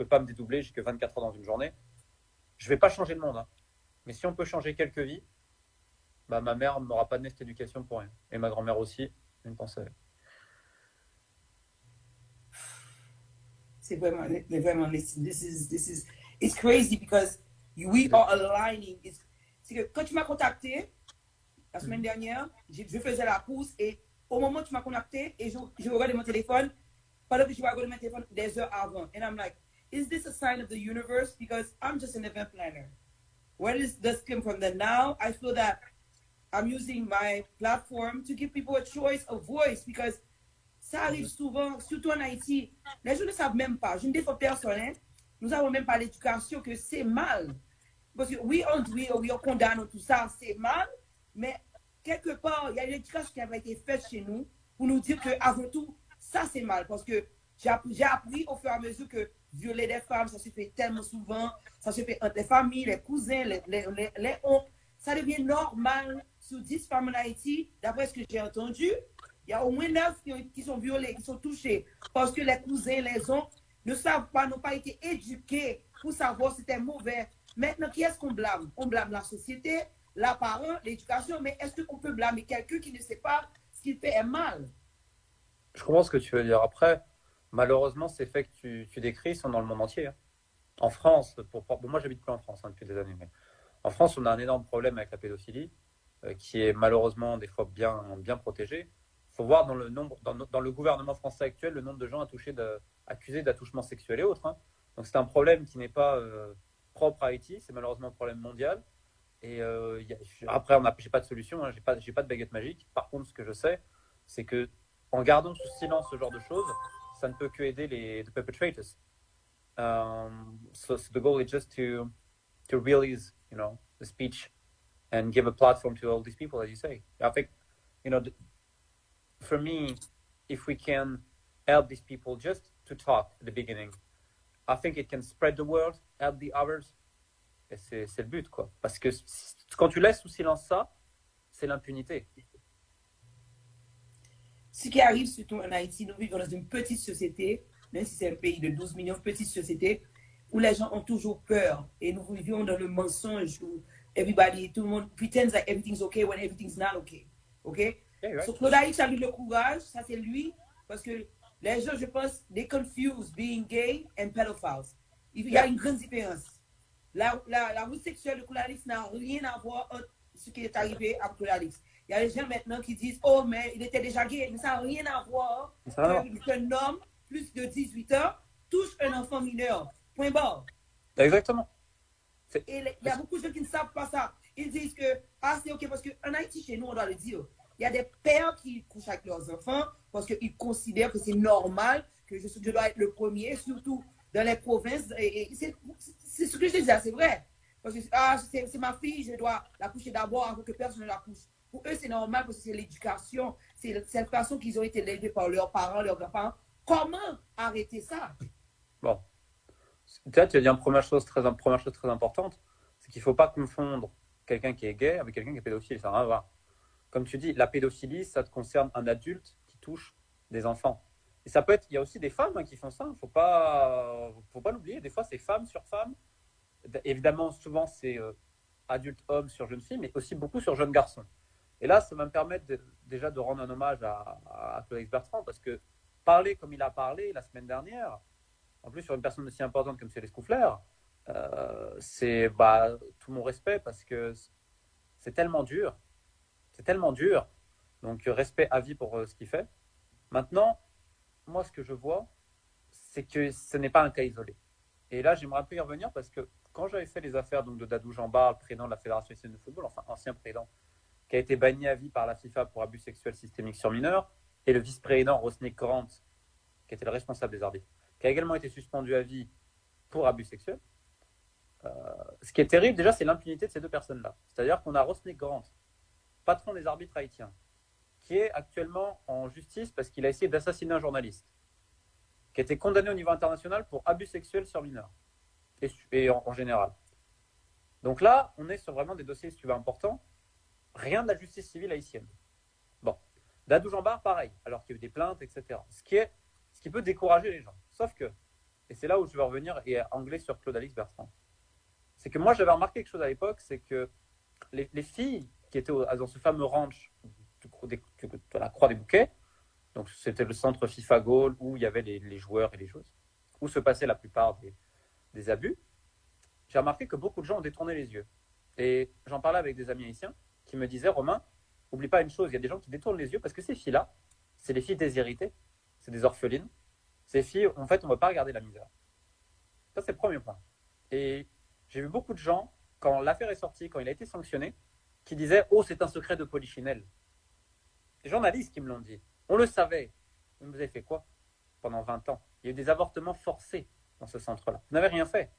peux pas me dédoubler, j'ai que 24 heures dans une journée. Je vais pas changer le monde, hein. Mais si on peut changer quelques vies, bah, ma mère n'aura pas de cette éducation pour rien. Et ma grand-mère aussi, une pensée. C'est vraiment, vraiment, it's crazy because we are aligning. C'est que quand tu m'as contacté la semaine dernière, je faisais la course et au moment où tu m'as contacté et je regardais mon téléphone, pendant que je regardais mon téléphone des heures avant. And I'm like, is this a sign of the universe? Because I'm just an event planner. Where does this come from? Then now I feel that I'm using my platform to give people a choice, a voice, because ça arrive souvent, surtout en Haïti. Les gens ne savent même pas. Je ne défends personne. Hein. Nous avons même pas l'éducation que c'est mal. Parce que oui, on condamne tout ça, c'est mal, mais quelque part, il y a une éducation qui avait été faite chez nous pour nous dire que avant tout, ça c'est mal. Parce que j'ai appris au fur et à mesure que violer des femmes, ça se fait tellement souvent, ça se fait entre les familles, les cousins, les oncles. Ça devient normal sur 10 femmes en Haïti, d'après ce que j'ai entendu. Il y a au moins 9 qui sont violées, qui sont touchées, parce que les cousins, les oncles ne savent pas, n'ont pas été éduqués pour savoir si c'était mauvais. Maintenant, qui est-ce qu'on blâme? On blâme la société, la parent, l'éducation, mais est-ce qu'on peut blâmer quelqu'un qui ne sait pas ce qu'il fait est mal? Je comprends ce que tu veux dire. Après, malheureusement, ces faits que tu décris sont dans le monde entier, hein. En France, bon, moi j'habite plus en France, hein, depuis des années, mais en France, on a un énorme problème avec la pédophilie, qui est malheureusement des fois bien protégé. Il faut voir dans le gouvernement français actuel le nombre de gens accusés d'attouchement sexuel et autres, hein. Donc c'est un problème qui n'est pas propre à Haïti, c'est malheureusement un problème mondial. Et après, j'ai pas de solution, hein, j'ai pas de baguette magique. Par contre, ce que je sais, c'est que en gardant sous silence ce genre de choses, ça ne peut que aider les the perpetrators. So the goal is just to release, the speech and give a platform to all these people, as you say. I think, for me, if we can help these people just to talk at the beginning, I think it can spread the word, help the others. Et c'est le but, quoi. Parce que quand tu laisses sous silence ça, c'est l'impunité. Ce qui arrive surtout en Haïti, nous vivons dans une petite société, même si c'est un pays de 12 millions, petite société, où les gens ont toujours peur. Et nous vivons dans le mensonge où tout le monde pretends that everything's okay when everything's not okay. Okay? Yeah, right. So Claude Alix a eu le courage, ça c'est lui, parce que les gens, je pense, they confuse being gay and pedophiles. Il y a une grande différence. La route sexuelle de Claude Alix n'a rien à voir avec ce qui est arrivé à Claude Alix. Il y a des gens maintenant qui disent, oh, mais il était déjà gay. Mais ça n'a rien à voir qu'un homme, plus de 18 ans, touche un enfant mineur. Point barre. Exactement. Et il y a beaucoup de gens qui ne savent pas ça. Ils disent que, ah, c'est OK, parce qu'en Haïti, chez nous, on doit le dire. Il y a des pères qui couchent avec leurs enfants parce qu'ils considèrent que c'est normal, que je dois être le premier, surtout dans les provinces. Et c'est ce que je disais, c'est vrai. Parce que c'est ma fille, je dois la coucher d'abord avant que personne ne la couche. Pour eux, c'est normal parce que c'est l'éducation. C'est cette façon qu'ils ont été élevés par leurs parents, leurs grands-parents. Comment arrêter ça? Bon. Peut-être, tu as dit une première chose très importante, c'est qu'il ne faut pas confondre quelqu'un qui est gay avec quelqu'un qui est pédophile. Ça n'a rien à voir. Comme tu dis, la pédophilie, ça te concerne un adulte qui touche des enfants. Et ça peut être, il y a aussi des femmes, hein, qui font ça. Il ne faut pas l'oublier. Des fois, c'est femme sur femme. Évidemment, souvent, c'est adulte homme sur jeune fille, mais aussi beaucoup sur jeune garçon. Et là, ça va me permettre déjà de rendre un hommage à Claude Bertrand, parce que parler comme il a parlé la semaine dernière, en plus sur une personne aussi importante comme Céleste Coufflers, c'est tout mon respect, parce que c'est tellement dur. C'est tellement dur. Donc, respect à vie pour ce qu'il fait. Maintenant, moi, ce que je vois, c'est que ce n'est pas un cas isolé. Et là, j'aimerais un peu y revenir, parce que quand j'avais fait les affaires donc, de Dadou Jambard, le président de la Fédération haïtienne de football, enfin ancien président, qui a été banni à vie par la FIFA pour abus sexuels systémiques sur mineurs, et le vice-président Rosnick Grant, qui était le responsable des arbitres, qui a également été suspendu à vie pour abus sexuels. Ce qui est terrible, déjà, c'est l'impunité de ces deux personnes-là. C'est-à-dire qu'on a Rosnick Grant, patron des arbitres haïtiens, qui est actuellement en justice parce qu'il a essayé d'assassiner un journaliste, qui a été condamné au niveau international pour abus sexuels sur mineurs, et en général. Donc là, on est sur vraiment des dossiers, si tu veux, importants. Rien de la justice civile haïtienne. Bon. Dadou Jambard, pareil, alors qu'il y a eu des plaintes, etc. Ce qui peut décourager les gens. Sauf que et c'est là où je vais revenir et anglais sur Claude-Alix Bertrand. C'est que moi, j'avais remarqué quelque chose à l'époque, c'est que les filles qui étaient dans ce fameux ranch de la Croix des Bouquets, donc c'était le centre FIFA Goal où il y avait les joueurs et les joueuses, où se passaient la plupart des abus, j'ai remarqué que beaucoup de gens ont détourné les yeux. Et j'en parlais avec des amis haïtiens qui me disaient, Romain, n'oublie pas une chose, il y a des gens qui détournent les yeux parce que ces filles-là, c'est les filles déshéritées, c'est des orphelines. Ces filles, en fait, on ne va pas regarder la misère. Ça, c'est le premier point. Et j'ai vu beaucoup de gens, quand l'affaire est sortie, quand il a été sanctionné, qui disaient, oh, c'est un secret de polichinelle. Les journalistes qui me l'ont dit. On le savait. Vous avez fait quoi pendant 20 ans? Il y a eu des avortements forcés dans ce centre-là. Vous n'avez rien fait.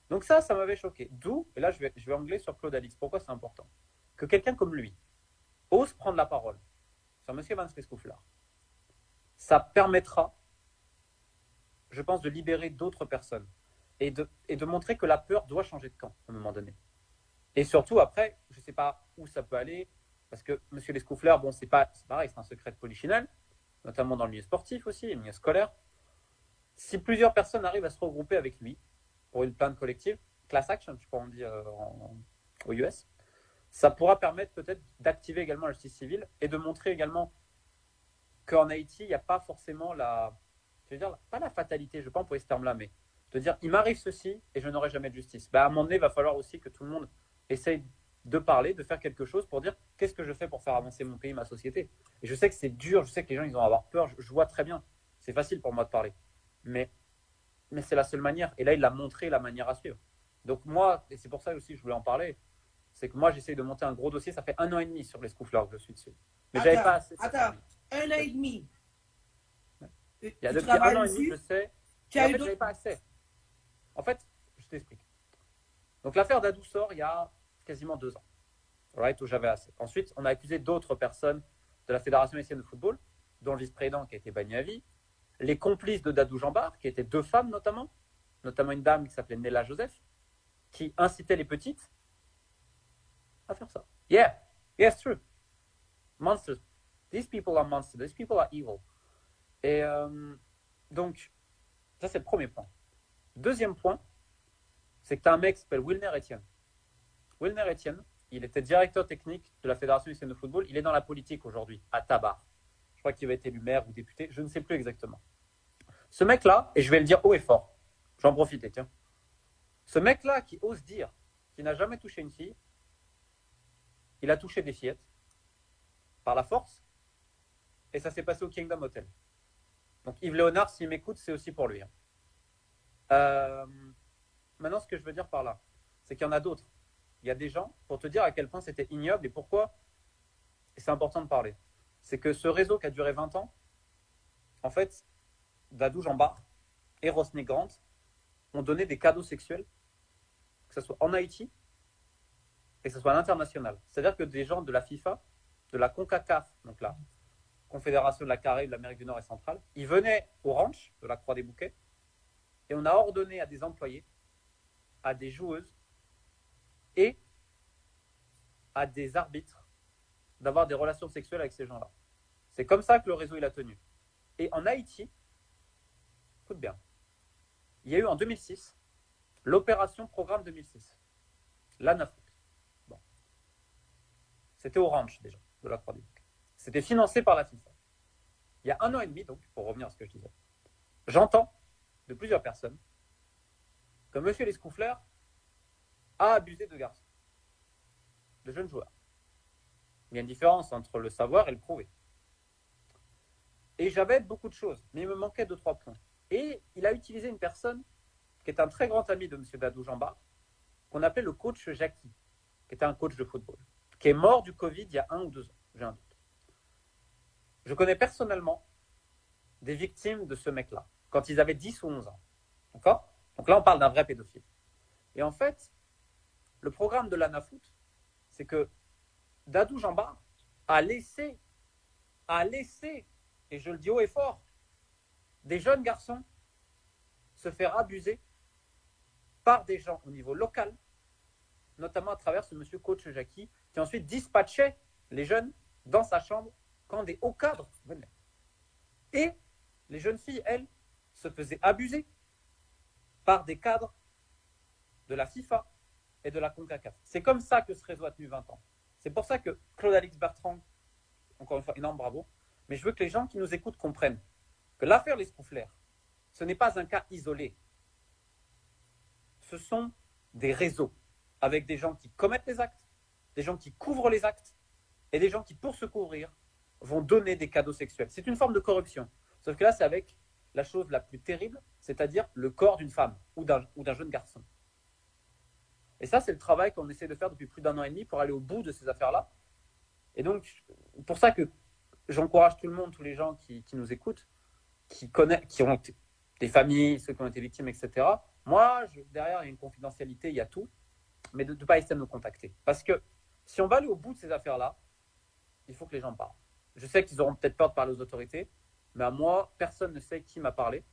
Donc ça m'avait choqué. D'où, et là je vais anglais sur Claude-Alix, pourquoi c'est important que quelqu'un comme lui ose prendre la parole sur M. Van Sclescouflaar. Ça permettra, je pense, de libérer d'autres personnes et de montrer que la peur doit changer de camp à un moment donné. Et surtout, après, je ne sais pas où ça peut aller, parce que M. Lescouflair, bon, c'est pareil, c'est un secret de polichinelle, notamment dans le milieu sportif aussi, le milieu scolaire. Si plusieurs personnes arrivent à se regrouper avec lui pour une plainte collective, class action, je crois on dit aux US, ça pourra permettre peut-être d'activer également la justice civile et de montrer également qu'en Haïti, il n'y a pas forcément pas la fatalité, je ne vais pas employer ce terme-là, mais de dire, il m'arrive ceci et je n'aurai jamais de justice. À un moment donné, il va falloir aussi que tout le monde essaye de parler, de faire quelque chose pour dire, qu'est-ce que je fais pour faire avancer mon pays, ma société? Et je sais que c'est dur, je sais que les gens, ils vont avoir peur, je vois très bien. C'est facile pour moi de parler. Mais c'est la seule manière. Et là, il a montré la manière à suivre. Donc moi, et c'est pour ça aussi que je voulais en parler, c'est que moi, j'essaye de monter un gros dossier. Ça fait 1 an et demi sur les Scoufleurs que je suis dessus. Mais j'avais pas assez. Attends, 1 an et demi. Il y a depuis 1 an et demi, je sais. Tu en as fait, eu j'avais pas assez. En fait, je t'explique. Donc l'affaire d'Adou sort il y a quasiment 2 ans. Right, où j'avais assez. Ensuite, on a accusé d'autres personnes de la Fédération haïtienne de football, dont le vice-président qui a été banni à vie, les complices de Dadou Jambard, qui étaient 2 femmes notamment une dame qui s'appelait Nella Joseph, qui incitait les petites à faire ça. Yeah, it's true. Monsters. These people are monsters. These people are evil. Et donc, ça c'est le premier point. Deuxième point, c'est que tu as un mec qui s'appelle Wilner Etienne. Wilner Etienne, il était directeur technique de la Fédération haïtienne de football. Il est dans la politique aujourd'hui, à Tabar. Je crois qu'il va être élu maire ou député, je ne sais plus exactement. Ce mec-là, et je vais le dire haut et fort, j'en profite, tiens. Ce mec-là qui ose dire qu'il n'a jamais touché une fille, il a touché des fillettes par la force, et ça s'est passé au Kingdom Hotel. Donc Yves Léonard, s'il m'écoute, c'est aussi pour lui. Maintenant, ce que je veux dire par là, c'est qu'il y en a d'autres. Il y a des gens, pour te dire à quel point c'était ignoble et pourquoi, et c'est important de parler, c'est que ce réseau qui a duré 20 ans, en fait, Dadou Jambard et Rosny Grant ont donné des cadeaux sexuels, que ce soit en Haïti et que ce soit à l'international. C'est-à-dire que des gens de la FIFA, de la CONCACAF, donc la Confédération de la Caraïbe, de l'Amérique du Nord et centrale, ils venaient au ranch de la Croix des Bouquets et on a ordonné à des employés, à des joueuses et à des arbitres d'avoir des relations sexuelles avec ces gens-là. C'est comme ça que le réseau il a tenu. Et en Haïti, écoute bien, il y a eu en 2006 l'opération Programme 2006, l'ANAFOOT. Bon. C'était au ranch déjà, de la Croix des Bouquets. C'était financé par la FIFA. Il y a 1 an et demi, donc, pour revenir à ce que je disais, j'entends de plusieurs personnes que M. Lescouflair a abusé de garçons, de jeunes joueurs. Il y a une différence entre le savoir et le prouver. Et j'avais beaucoup de choses, mais il me manquait 2-3 points. Et il a utilisé une personne qui est un très grand ami de M. Dadou Jambard, qu'on appelait le coach Jackie, qui était un coach de football, qui est mort du Covid il y a 1 ou 2 ans, j'ai un doute. Je connais personnellement des victimes de ce mec-là, quand ils avaient 10 ou 11 ans. D'accord? Donc là, on parle d'un vrai pédophile. Et en fait, le programme de l'ANAFOOT, c'est que Dadou Jambard a laissé, et je le dis haut et fort, des jeunes garçons se faire abuser par des gens au niveau local, notamment à travers ce monsieur coach Jackie, qui ensuite dispatchait les jeunes dans sa chambre quand des hauts cadres venaient. Et les jeunes filles, elles, se faisaient abuser par des cadres de la FIFA et de la CONCACAF. C'est comme ça que ce réseau a tenu 20 ans. C'est pour ça que Claude-Alix Bertrand, encore une fois, énorme bravo, mais je veux que les gens qui nous écoutent comprennent que l'affaire Les Scouflers, ce n'est pas un cas isolé. Ce sont des réseaux avec des gens qui commettent les actes, des gens qui couvrent les actes et des gens qui, pour se couvrir, vont donner des cadeaux sexuels. C'est une forme de corruption. Sauf que là, c'est avec la chose la plus terrible, c'est-à-dire le corps d'une femme ou d'un jeune garçon. Et ça, c'est le travail qu'on essaie de faire depuis plus d'1 an et demi pour aller au bout de ces affaires-là. Et donc, pour ça que j'encourage tout le monde, tous les gens qui nous écoutent, qui ont des familles, ceux qui ont été victimes, etc. Moi, derrière, il y a une confidentialité, il y a tout, mais de ne pas essayer de nous contacter. Parce que si on va aller au bout de ces affaires-là, il faut que les gens parlent. Je sais qu'ils auront peut-être peur de parler aux autorités, mais à moi, personne ne sait qui m'a parlé.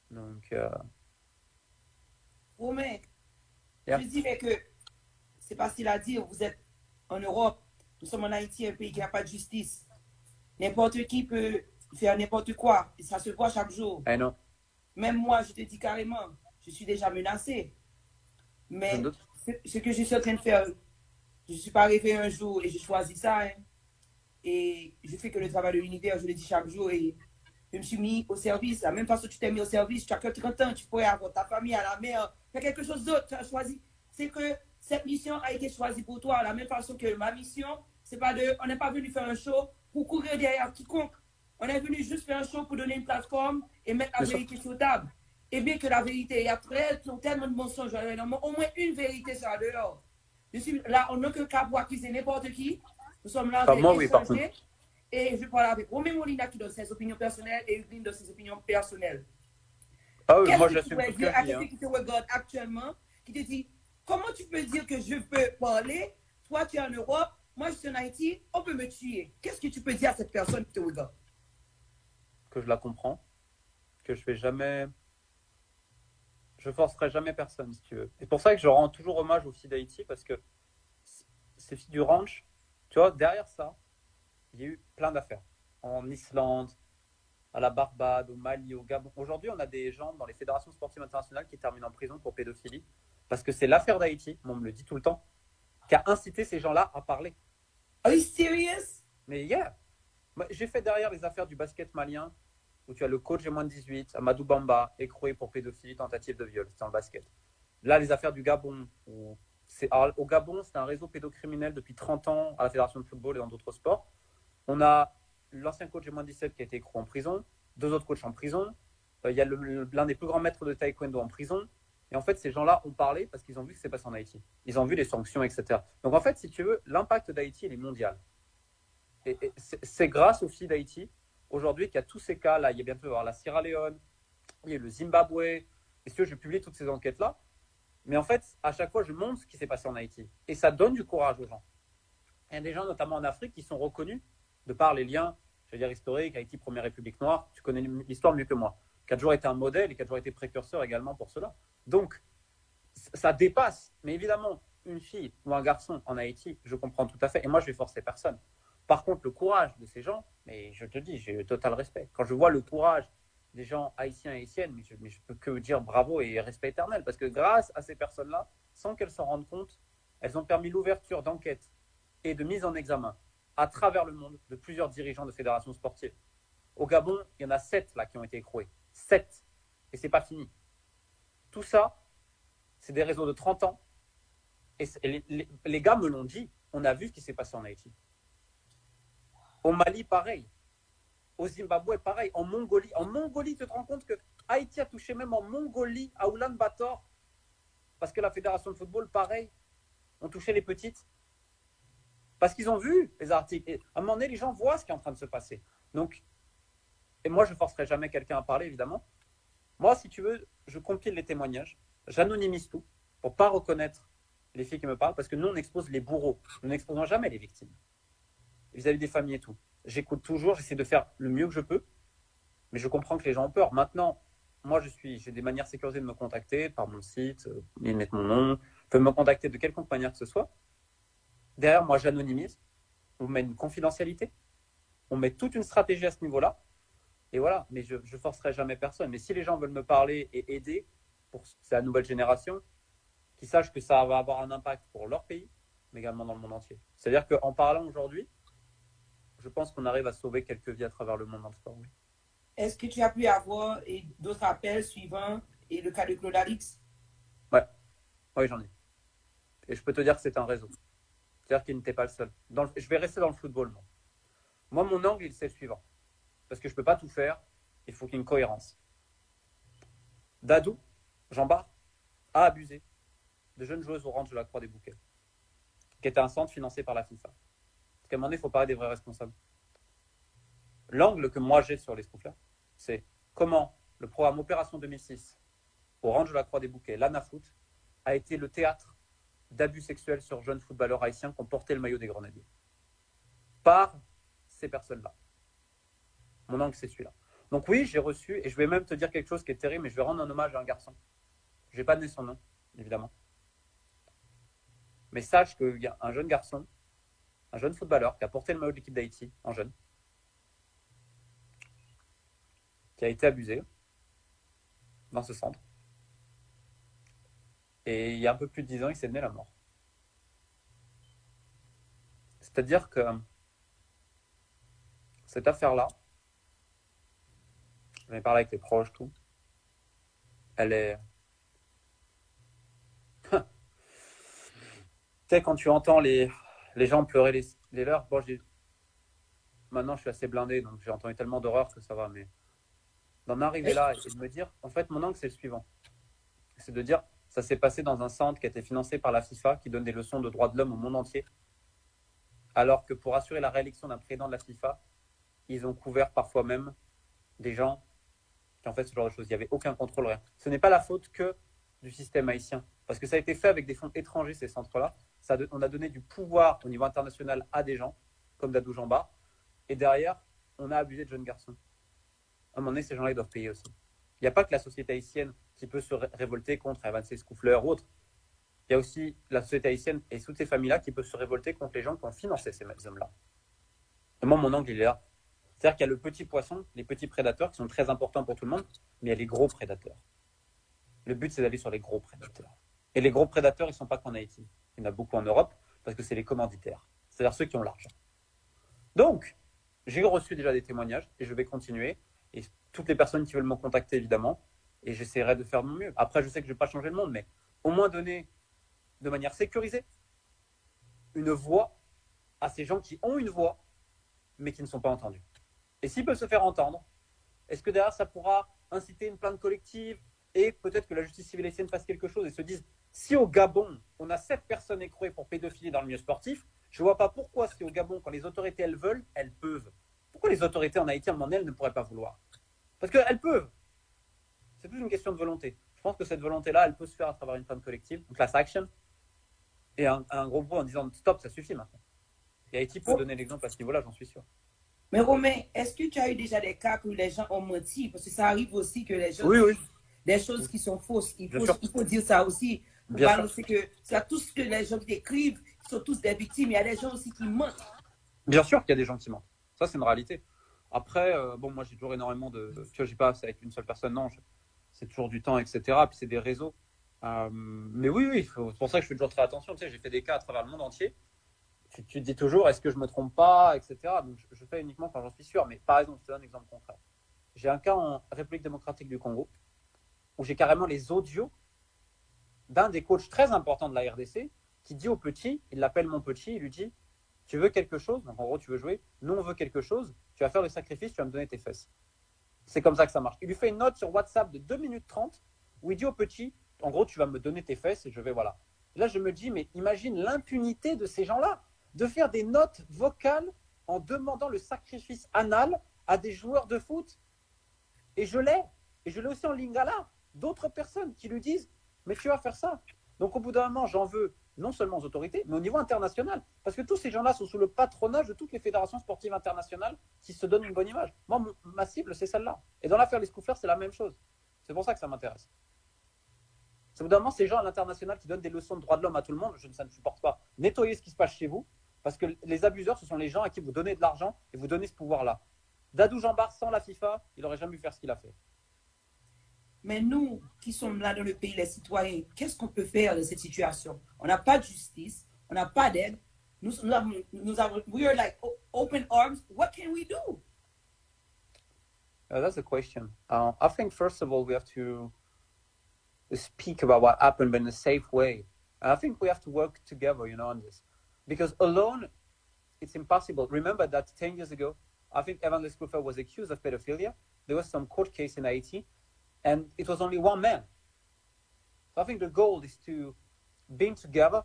Donc, Romain, yeah. je dirais que c'est facile à dire, vous êtes en Europe, nous sommes en Haïti, un pays qui n'a pas de justice. N'importe qui peut faire n'importe quoi, et ça se voit chaque jour. I know. Même moi, je te dis carrément, je suis déjà menacée. Mais ce que je suis en train de faire, je ne suis pas arrivé un jour et je choisis ça. Hein. Et je fais que le travail de l'univers, je le dis chaque jour. Et je me suis mis au service. De la même façon que tu t'es mis au service, tu as que 30 ans, tu pourrais avoir ta famille à la mer, faire quelque chose d'autre. Tu as choisi. C'est que cette mission a été choisie pour toi. De la même façon que ma mission, c'est pas de. On n'est pas venu faire un show pour courir derrière quiconque. On est venu juste faire un show pour donner une plateforme et mettre la vérité sur table. Et bien que la vérité, il y a tellement de mensonges, au moins une vérité sera dehors. Je suis là, on n'a que cas pour accuser n'importe qui. Nous sommes là avec échanger. Et je parle avec Romain Molina qui donne ses opinions personnelles et Hugueline donne ses opinions personnelles. Ah oui, moi je suis dire à quelqu'un qui te regarde actuellement, qui te dit, comment tu peux dire que je peux parler? Toi, tu es en Europe, moi, je suis en Haïti, on peut me tuer. Qu'est-ce que tu peux dire à cette personne qui te regarde? Que je la comprends, que je fais jamais... Je forcerai jamais personne, si tu veux. C'est pour ça que je rends toujours hommage aux filles d'Haïti, parce que ces filles du ranch, tu vois, derrière ça, il y a eu plein d'affaires. En Islande, à la Barbade, au Mali, au Gabon. Aujourd'hui, on a des gens dans les fédérations sportives internationales qui terminent en prison pour pédophilie, parce que c'est l'affaire d'Haïti, on me le dit tout le temps, qui a incité ces gens-là à parler. Are you serious? Mais yeah, j'ai fait derrière les affaires du basket malien, où tu as le coach G-18, Amadou Bamba, écroué pour pédophilie, tentative de viol, c'était en basket. Là, les affaires du Gabon, au Gabon, c'est un réseau pédocriminel depuis 30 ans à la Fédération de football et dans d'autres sports. On a l'ancien coach G-17 qui a été écroué en prison, 2 autres coachs en prison, il y a l'un des plus grands maîtres de taekwondo en prison. Et en fait, ces gens-là ont parlé parce qu'ils ont vu ce qui s'est passé en Haïti. Ils ont vu les sanctions, etc. Donc en fait, si tu veux, l'impact d'Haïti, il est mondial. Et c'est grâce aux filles d'Haïti, aujourd'hui, qu'il y a tous ces cas. Là, il y a bientôt la Sierra Leone, il y a le Zimbabwe. Et si tu veux, je publie toutes ces enquêtes-là. Mais en fait, à chaque fois, je montre ce qui s'est passé en Haïti. Et ça donne du courage aux gens. Il y a des gens, notamment en Afrique, qui sont reconnus de par les liens, je veux dire, historiques, Haïti, première république noire. Tu connais l'histoire mieux que moi. Qui a toujours été un modèle et qui a toujours été précurseur également pour cela. Donc, ça dépasse. Mais évidemment, une fille ou un garçon en Haïti, je comprends tout à fait. Et moi, je vais forcer personne. Par contre, le courage de ces gens, mais je te dis, j'ai total respect. Quand je vois le courage des gens haïtiens et haïtiennes, mais je peux que dire bravo et respect éternel. Parce que grâce à ces personnes-là, sans qu'elles s'en rendent compte, elles ont permis l'ouverture d'enquêtes et de mise en examen à travers le monde de plusieurs dirigeants de fédérations sportives. Au Gabon, il y en a 7 là qui ont été écroués. 7. Et c'est pas fini. Tout ça, c'est des réseaux de 30 ans. Et les gars me l'ont dit. On a vu ce qui s'est passé en Haïti. Au Mali, pareil. Au Zimbabwe, pareil. En Mongolie, tu te rends compte que Haïti a touché même en Mongolie, à Oulan-Bator, parce que la fédération de football, pareil, ont touché les petites. Parce qu'ils ont vu les articles. Et à un moment donné, les gens voient ce qui est en train de se passer. Donc, et moi, je ne forcerai jamais quelqu'un à parler, évidemment. Moi, si tu veux, je compile les témoignages, j'anonymise tout pour ne pas reconnaître les filles qui me parlent, parce que nous, on expose les bourreaux. Nous n'exposons jamais les victimes. Vis-à-vis des familles et tout. J'écoute toujours, j'essaie de faire le mieux que je peux, mais je comprends que les gens ont peur. Maintenant, moi, j'ai des manières sécurisées de me contacter par mon site, ils mettent mon nom, ils peuvent me contacter de quelconque manière que ce soit. Derrière, moi, j'anonymise, on met une confidentialité, on met toute une stratégie à ce niveau-là, et voilà, mais je ne forcerai jamais personne. Mais si les gens veulent me parler et aider, c'est la nouvelle génération, qui sachent que ça va avoir un impact pour leur pays, mais également dans le monde entier. C'est-à-dire qu'en parlant aujourd'hui, je pense qu'on arrive à sauver quelques vies à travers le monde dans le sport. Oui. Est-ce que tu as pu avoir d'autres appels suivant et le cas de Claude Alix? Ouais, oui, j'en ai. Et je peux te dire que c'est un réseau. C'est-à-dire qu'il n'était pas le seul. Je vais rester dans le football, moi. Moi, mon angle, c'est le suivant. Parce que je ne peux pas tout faire. Il faut qu'il y ait une cohérence. Dadou, Jean-Bart, a abusé de jeunes joueuses au range de la Croix des Bouquets, qui était un centre financé par la FIFA. Parce qu'à un moment donné, il faut parler des vrais responsables. L'angle que moi j'ai sur les scoofers, c'est comment le programme Opération 2006 au range de la Croix des Bouquets, l'ANAFoot, a été le théâtre d'abus sexuels sur jeunes footballeurs haïtiens qui ont porté le maillot des Grenadiers. Par ces personnes-là. Mon angle, c'est celui-là. Donc oui, j'ai reçu, et je vais même te dire quelque chose qui est terrible, mais je vais rendre un hommage à un garçon. Je n'ai pas donné son nom, évidemment. Mais sache qu'il y a un jeune garçon, un jeune footballeur qui a porté le maillot de l'équipe d'Haïti, en jeune, qui a été abusé dans ce centre. Et il y a un peu plus de 10 ans, il s'est donné la mort. C'est-à-dire que cette affaire-là, j'en ai parlé avec les proches, tout, elle est... tu sais, quand tu entends les gens pleurer les leurs, bon, maintenant je suis assez blindé, donc j'ai entendu tellement d'horreurs que ça va, mais d'en arriver là et de me dire, en fait, mon angle, c'est le suivant. C'est de dire, ça s'est passé dans un centre qui a été financé par la FIFA, qui donne des leçons de droits de l'homme au monde entier, alors que pour assurer la réélection d'un président de la FIFA, ils ont couvert parfois même des gens qui ont fait ce genre de choses. Il n'y avait aucun contrôle, rien. Ce n'est pas la faute que du système haïtien, parce que ça a été fait avec des fonds étrangers, ces centres-là. On a donné du pouvoir au niveau international à des gens, comme Dadou Jamba, et derrière, on a abusé de jeunes garçons. À un moment donné, ces gens-là, ils doivent payer aussi. Il n'y a pas que la société haïtienne qui peut se révolter contre Evan Scoufler ou autres. Il y a aussi la société haïtienne et toutes ces familles-là qui peuvent se révolter contre les gens qui ont financé ces hommes-là. Et moi, mon angle, il est là. C'est-à-dire qu'il y a le petit poisson, les petits prédateurs qui sont très importants pour tout le monde, mais il y a les gros prédateurs. Le but, c'est d'aller sur les gros prédateurs. Et les gros prédateurs, ils ne sont pas qu'en Haïti. Il y en a beaucoup en Europe parce que c'est les commanditaires. C'est-à-dire ceux qui ont l'argent. Donc, j'ai reçu déjà des témoignages et je vais continuer. Et toutes les personnes qui veulent me contacter, évidemment, et j'essaierai de faire de mon mieux. Après, je sais que je ne vais pas changer le monde, mais au moins donner de manière sécurisée une voix à ces gens qui ont une voix, mais qui ne sont pas entendus. Et s'ils peuvent se faire entendre, est-ce que derrière, ça pourra inciter une plainte collective et peut-être que la justice civile haïtienne fasse quelque chose et se dise, si au Gabon, on a 7 personnes écrouées pour pédophilie dans le milieu sportif, je ne vois pas pourquoi, si au Gabon, quand les autorités, elles veulent, elles peuvent. Pourquoi les autorités en Haïti, à un moment donné, elles ne pourraient pas vouloir? Parce qu'elles peuvent. C'est plus une question de volonté. Je pense que cette volonté-là, elle peut se faire à travers une plainte collective, une class action, et un gros bruit en disant stop, ça suffit maintenant. Et Haïti peut donner l'exemple à ce niveau-là, j'en suis sûr. Mais Romain, est-ce que tu as eu déjà des cas où les gens ont menti? Parce que ça arrive aussi que les gens oui. disent des choses qui sont fausses. Il faut dire ça aussi. Bien sûr. C'est que c'est tout ce que les gens décrivent, ils sont tous des victimes. Il y a des gens aussi qui mentent. Bien sûr qu'il y a des gens qui mentent. Ça, c'est une réalité. Après, bon, moi, j'ai toujours énormément de... Tu vois, je ne pas avec une seule personne, non. C'est toujours du temps, etc. Puis c'est des réseaux. Mais oui, c'est pour ça que je fais toujours très attention. Tu sais, j'ai fait des cas à travers le monde entier. Tu te dis toujours, est-ce que je me trompe pas, etc. Donc, je fais uniquement quand j'en suis sûr. Mais par exemple, je te donne un exemple concret. J'ai un cas en République démocratique du Congo où j'ai carrément les audios d'un des coachs très importants de la RDC qui dit au petit, il l'appelle mon petit, il lui dit, tu veux quelque chose? Donc en gros, tu veux jouer? Nous, on veut quelque chose. Tu vas faire le sacrifice, tu vas me donner tes fesses. C'est comme ça que ça marche. Il lui fait une note sur WhatsApp de 2 minutes 30 où il dit au petit, en gros, tu vas me donner tes fesses et je vais, voilà. Là, je me dis, mais imagine l'impunité de ces gens-là de faire des notes vocales en demandant le sacrifice anal à des joueurs de foot. Et je l'ai. Et je l'ai aussi en lingala. D'autres personnes qui lui disent, mais tu vas faire ça. Donc au bout d'un moment, j'en veux non seulement aux autorités, mais au niveau international. Parce que tous ces gens-là sont sous le patronage de toutes les fédérations sportives internationales qui se donnent une bonne image. Moi, ma cible, c'est celle-là. Et dans l'affaire Les Scouflers, c'est la même chose. C'est pour ça que ça m'intéresse. C'est au bout d'un moment, ces gens à l'international qui donnent des leçons de droits de l'homme à tout le monde, ça ne supporte pas. Nettoyez ce qui se passe chez vous, parce que les abuseurs, ce sont les gens à qui vous donnez de l'argent et vous donnez ce pouvoir-là. Dadou Jambard, sans la FIFA, il n'aurait jamais pu faire ce qu'il a fait. Mais nous, qui sommes là dans le pays, les citoyens, qu'est-ce qu'on peut faire de cette situation? On n'a pas de justice, on n'a pas d'aide. We are like open arms. What can we do? That's a question. I think, first of all, we have to speak about what happened, but in a safe way. And I think we have to work together, on this. Because alone, it's impossible. Remember that 10 years ago, I think Evan Lesclufer was accused of pedophilia. There was some court case in Haiti, and it was only one man. So I think the goal is to being together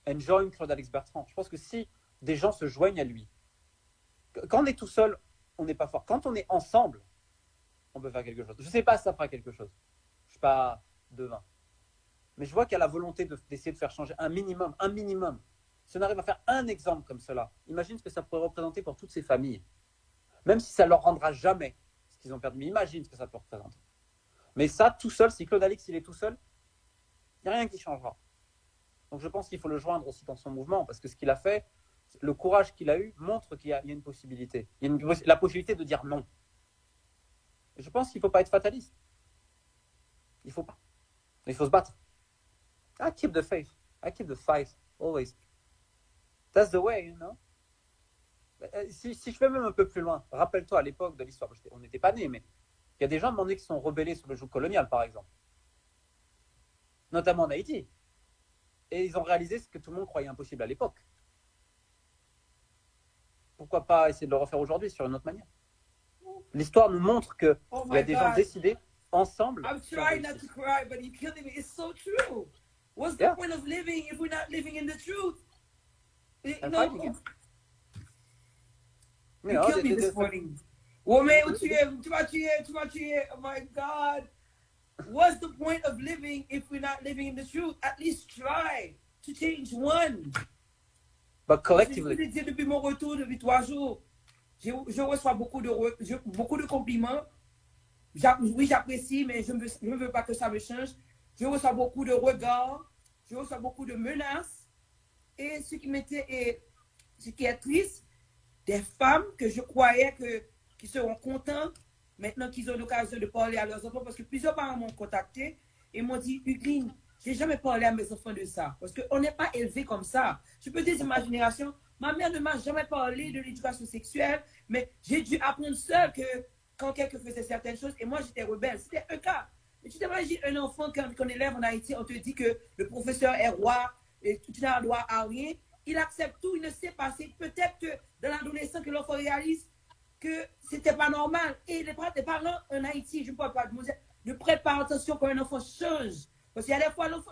and join Claude Alix Bertrand. Je pense que si des gens se joignent à lui, quand on est tout seul, on n'est pas fort. Quand on est ensemble, on peut faire quelque chose. Je ne sais pas si ça fera quelque chose. Je ne suis pas devin. Mais je vois qu'il y a la volonté d'essayer de faire changer un minimum. Si on arrive à faire un exemple comme cela, imagine ce que ça pourrait représenter pour toutes ces familles. Même si ça ne leur rendra jamais ce qu'ils ont perdu. Mais imagine ce que ça peut représenter. Mais ça, tout seul, si Claude Alix il est tout seul, il n'y a rien qui changera. Donc je pense qu'il faut le joindre aussi dans son mouvement, parce que ce qu'il a fait, le courage qu'il a eu, montre qu'il y a une possibilité. Il y a la possibilité de dire non. Et je pense qu'il ne faut pas être fataliste. Il ne faut pas. Il faut se battre. I keep the faith. I keep the fight, always. That's the way, Si je vais même un peu plus loin, rappelle-toi à l'époque de l'histoire, on n'était pas nés, mais il y a des gens qui sont rebellés sur le joug colonial, par exemple. Notamment en Haïti. Et ils ont réalisé ce que tout le monde croyait impossible à l'époque. Pourquoi pas essayer de le refaire aujourd'hui sur une autre manière? L'histoire nous montre qu'il y a des gens décidés ensemble. I'm trying not to cry, but you're killing me. It's so true. What's the point of living if we're not living in the truth? You killed me this morning. Oh my God. What's the point of living if we're not living in the truth? At least try to change one. But collectively. Je dis depuis mon retour, depuis 3 jours, je reçois beaucoup de compliments. Oui, j'apprécie, mais je ne veux pas que ça me change. Je reçois beaucoup de regards, je reçois beaucoup de menaces. Et ce qui est triste, des femmes que je croyais qui seront contentes maintenant qu'ils ont l'occasion de parler à leurs enfants, parce que plusieurs parents m'ont contacté et m'ont dit, Hugueline, j'ai jamais parlé à mes enfants de ça, parce qu'on n'est pas élevé comme ça. Je peux dire, ma génération, ma mère ne m'a jamais parlé de l'éducation sexuelle, mais j'ai dû apprendre seule que quand quelqu'un faisait certaines choses, et moi j'étais rebelle, c'était un cas. Mais tu t'imagines un enfant qu'on élève en Haïti, on te dit que le professeur est roi, et tu n'as droit à rien, il accepte tout, il ne sait pas. C'est peut-être que dans l'adolescence que l'enfant réalise que c'était pas normal. Et les parents en Haïti, je ne parle pas de musique, ne prêtent pas attention quand un enfant change. Parce qu'il y a des fois, l'enfant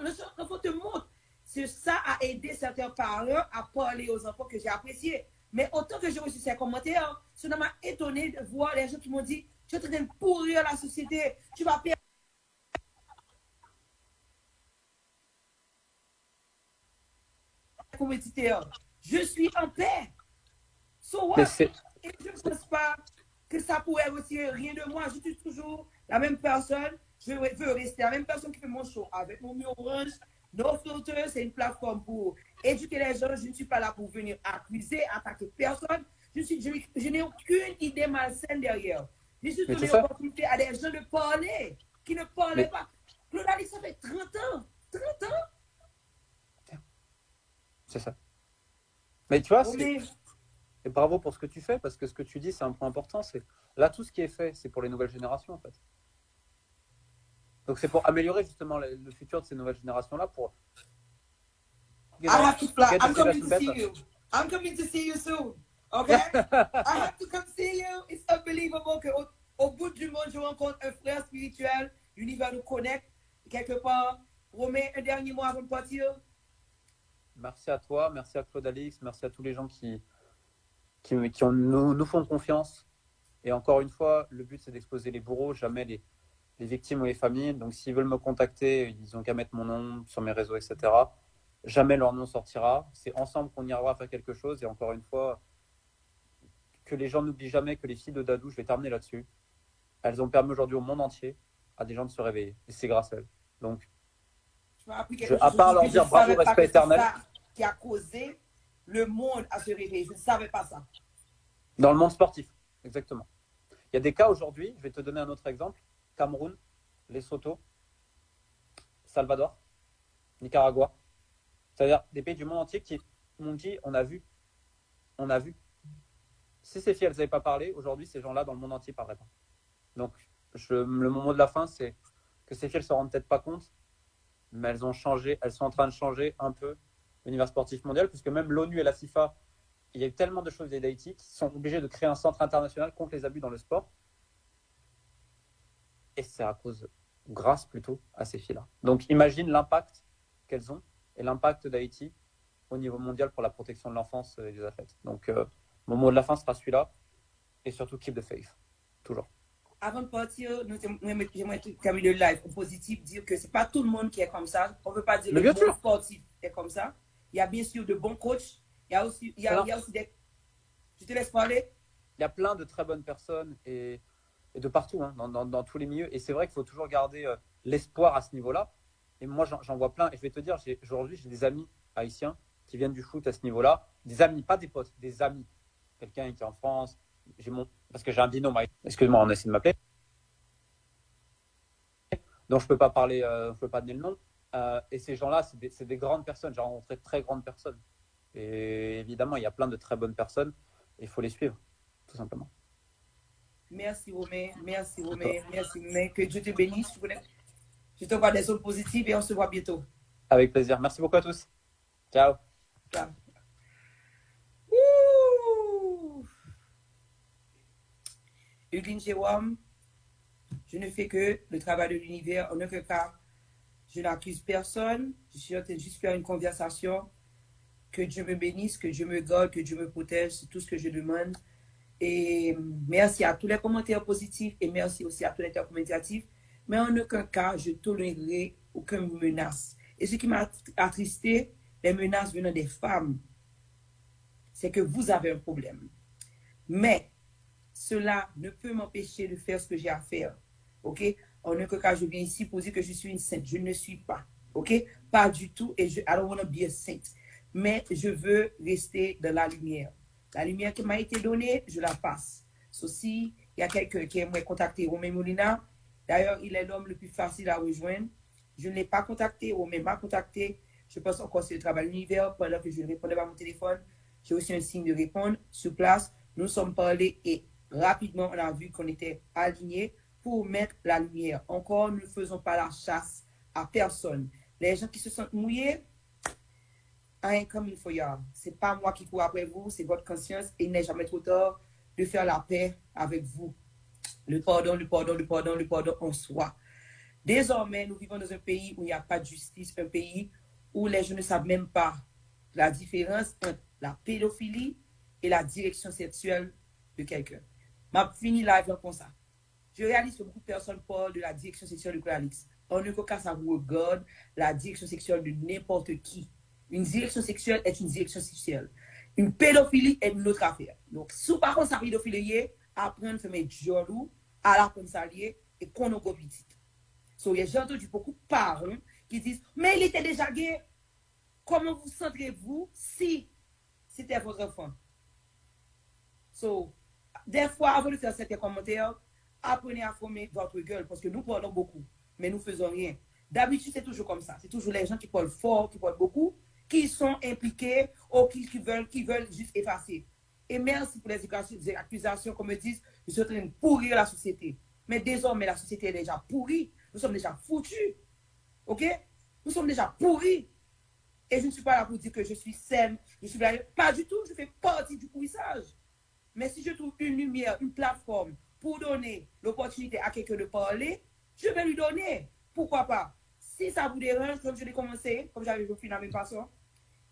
te montre. C'est ça a aidé certains parents à parler aux enfants que j'ai apprécié. Mais autant que j'ai reçu ces commentaires, ça m'a étonné de voir les gens qui m'ont dit, tu es en train de pourrir la société, tu vas perdre. Je suis en paix. So what? Et je ne pense pas que ça pourrait retirer rien de moi. Je suis toujours la même personne. Je veux rester la même personne qui fait mon show avec mon mur orange. No Filter, c'est une plateforme pour éduquer les gens. Je ne suis pas là pour venir accuser, attaquer personne. Je n'ai aucune idée malsaine derrière. Je suis donné l'opportunité à des gens de parler, qui ne parlaient pas. Claude Alix, ça fait 30 ans. 30 ans. C'est ça. Mais tu vois, et bravo pour ce que tu fais, parce que ce que tu dis, c'est un point important. C'est là, tout ce qui est fait, c'est pour les nouvelles générations, en fait. Donc, c'est pour améliorer justement le futur de ces nouvelles générations-là. I have to fly. I'm coming to see you. I'm coming to see you soon. Okay? I have to come see you. It's unbelievable qu'au bout du monde, je rencontre un frère spirituel. L'univers nous connecte quelque part. Romain, un dernier mot avant de partir. Merci à toi, merci à Claude Alix, merci à tous les gens qui nous font confiance. Et encore une fois, le but, c'est d'exposer les bourreaux, jamais les victimes ou les familles. Donc, s'ils veulent me contacter, ils n'ont qu'à mettre mon nom sur mes réseaux, etc. Jamais leur nom sortira. C'est ensemble qu'on y arrivera à faire quelque chose. Et encore une fois, que les gens n'oublient jamais que les filles de Dadou, je vais terminer là-dessus, elles ont permis aujourd'hui au monde entier à des gens de se réveiller. Et c'est grâce à elles. Donc, à part leur dire bravo, respect éternel. Qui a causé le monde à se réveiller. Je ne savais pas ça. Dans le monde sportif, exactement. Il y a des cas aujourd'hui, je vais te donner un autre exemple. Cameroun, Lesotho, Salvador, Nicaragua. C'est-à-dire des pays du monde entier qui m'ont dit on a vu. Si ces filles, elles n'avaient pas parlé, aujourd'hui, ces gens-là dans le monde entier ne parleraient pas. Donc, le mot de la fin, c'est que ces filles ne se rendent peut-être pas compte, mais elles ont changé, elles sont en train de changer un peu l'univers sportif mondial, puisque même l'ONU et la FIFA, il y a eu tellement de choses d'Haïti qui sont obligés de créer un centre international contre les abus dans le sport. Et c'est grâce plutôt à ces filles-là. Donc, imagine l'impact qu'elles ont et l'impact d'Haïti au niveau mondial pour la protection de l'enfance et des athlètes. Donc, mon mot de la fin sera celui-là. Et surtout, keep the faith. Toujours. Avant de partir, j'aimerais terminer le live au positif, dire que ce n'est pas tout le monde qui est comme ça. On ne veut pas dire que le bon sportif est comme ça. Il y a bien sûr de bons coachs. Il y a aussi des... Je te laisse parler. Il y a plein de très bonnes personnes et de partout, hein, dans tous les milieux. Et c'est vrai qu'il faut toujours garder l'espoir à ce niveau-là. Et moi, j'en vois plein. Et je vais te dire, aujourd'hui, j'ai des amis haïtiens qui viennent du foot à ce niveau-là. Des amis, pas des potes, des amis. Quelqu'un qui est en France. Parce que j'ai un binôme. Excuse-moi, on essaie de m'appeler. Donc, je ne peux pas parler, je peux pas donner le nom. Et ces gens-là, c'est des grandes personnes. J'ai rencontré de très grandes personnes. Et évidemment, il y a plein de très bonnes personnes. Et il faut les suivre, tout simplement. Merci, Romain. Merci, Romain. Merci, Romain. Que Dieu te bénisse. Je te vois des ondes positives et on se voit bientôt. Avec plaisir. Merci beaucoup à tous. Ciao. Ciao. Eugene Jérôme, je ne fais que le travail de l'univers. En aucun cas, je n'accuse personne. Je suis en train de juste faire une conversation. Que Dieu me bénisse, que Dieu me garde, que Dieu me protège. C'est tout ce que je demande. Et merci à tous les commentaires positifs et merci aussi à tous les commentaires négatifs. Mais en aucun cas, je ne tolérerai aucune menace. Et ce qui m'a attristé, les menaces venant des femmes, c'est que vous avez un problème. Mais cela ne peut m'empêcher de faire ce que j'ai à faire. OK? En aucun cas, je viens ici pour dire que je suis une sainte. Je ne le suis pas. OK? Pas du tout. Et I don't want to be a saint. Mais je veux rester dans la lumière. La lumière qui m'a été donnée, je la passe. Ceci, il y a quelqu'un qui aimerait contacter Romain Molina. D'ailleurs, il est l'homme le plus facile à rejoindre. Je ne l'ai pas contacté. Romain m'a contacté. Je pense encore sur le travail de l'univers. Pendant que je ne répondais pas à mon téléphone, j'ai aussi un signe de répondre sur place. Nous sommes parlé et rapidement, on a vu qu'on était alignés pour mettre la lumière. Encore, nous ne faisons pas la chasse à personne. Les gens qui se sentent mouillés, I ain't coming for y'all. C'est pas moi qui cours après vous, c'est votre conscience et il n'est jamais trop tard de faire la paix avec vous. Le pardon en soi. Désormais, nous vivons dans un pays où il n'y a pas de justice, un pays où les gens ne savent même pas la différence entre la pédophilie et la direction sexuelle de quelqu'un. M'a fini live comme ça. Je réalise que beaucoup de personnes parlent de la direction sexuelle de Clarix. En aucun cas, ça vous regarde la direction sexuelle de n'importe qui. Une direction sexuelle est une direction sexuelle. Une pédophilie est une autre affaire. Donc, si par contre, ça pédophilie, apprendre à faire mes jolous, à la consalier et qu'on a petit. So, j'ai entendu beaucoup de parents qui disent, mais il était déjà gay. Comment vous sentirez-vous si c'était votre enfant? So, des fois, avant de faire certains commentaires, apprenez à former votre gueule parce que nous parlons beaucoup, mais nous ne faisons rien. D'habitude, c'est toujours comme ça. C'est toujours les gens qui parlent fort, qui parlent beaucoup, qui sont impliqués ou qui veulent juste effacer. Et merci pour les accusations qu'on me dise, je suis en train de pourrir la société. Mais désormais, la société est déjà pourrie. Nous sommes déjà foutus. OK? Nous sommes déjà pourris. Et je ne suis pas là pour dire que je suis saine. Je suis là, pas du tout. Je fais partie du pourrissage. Mais si je trouve une lumière, une plateforme pour donner l'opportunité à quelqu'un de parler, je vais lui donner. Pourquoi pas? Si ça vous dérange, comme je l'ai commencé, comme j'avais fait dans mes façons,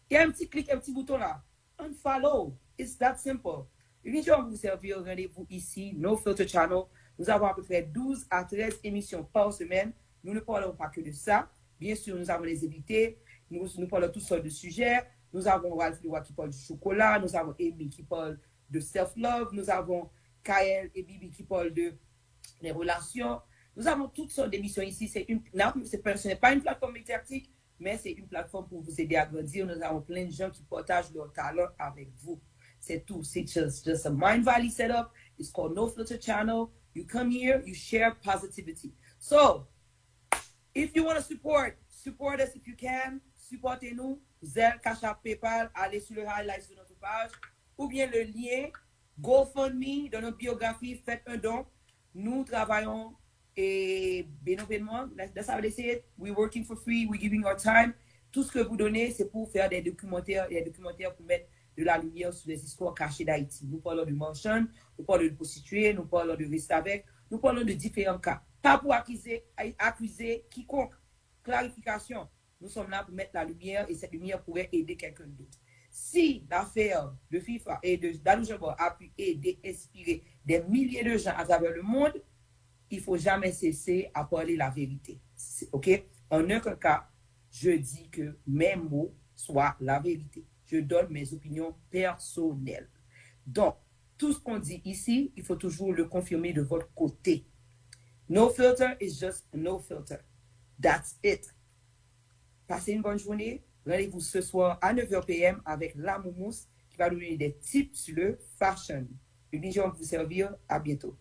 il y a un petit clic, un petit bouton là. Unfollow. It's that simple. Une fois vous servir, rendez-vous ici, No Filter Channel. Nous avons à peu près 12 à 13 émissions par semaine. Nous ne parlons pas que de ça. Bien sûr, nous avons les invités. Nous parlons de toutes sortes de sujets. Nous avons Ralph Leroy qui parle du chocolat. Nous avons Amy qui parle de self-love. Nous avons Kael et Bibi qui parlent de les relations. Nous avons toutes sortes d'émissions ici. Ce n'est pas une plateforme médiatique, mais c'est une plateforme pour vous aider à grandir. Nous avons plein de gens qui partagent leur talent avec vous. C'est tout. C'est just a Mind Valley setup. It's called No Filter Channel. You come here, you share positivity. So, If you want to support us if you can. Supportez-nous. Zelle, Cash App, PayPal, allez sur le highlight de notre page. Ou bien le lien GoFundMe dans notre biographie, faites un don. Nous travaillons et bénévolement. That's how they say it. We're working for free. We're giving our time. Tout ce que vous donnez, c'est pour faire des documentaires pour mettre de la lumière sur les histoires cachées d'Haïti. Nous parlons de Marchand, nous parlons de prostituées, nous parlons de Restavec, nous parlons de différents cas. Pas pour accuser quiconque. Clarification. Nous sommes là pour mettre la lumière et cette lumière pourrait aider quelqu'un d'autre. Si l'affaire de FIFA et de Dadou Jabbar a pu aider, inspirer des milliers de gens à travers le monde, il ne faut jamais cesser à parler la vérité. OK? En aucun cas, je dis que mes mots soient la vérité. Je donne mes opinions personnelles. Donc, tout ce qu'on dit ici, il faut toujours le confirmer de votre côté. No filter is just no filter. That's it. Passez une bonne journée. Rendez-vous ce soir à 9h PM avec la Moumous qui va nous donner des tips sur le fashion. Une vision pour vous servir. À bientôt.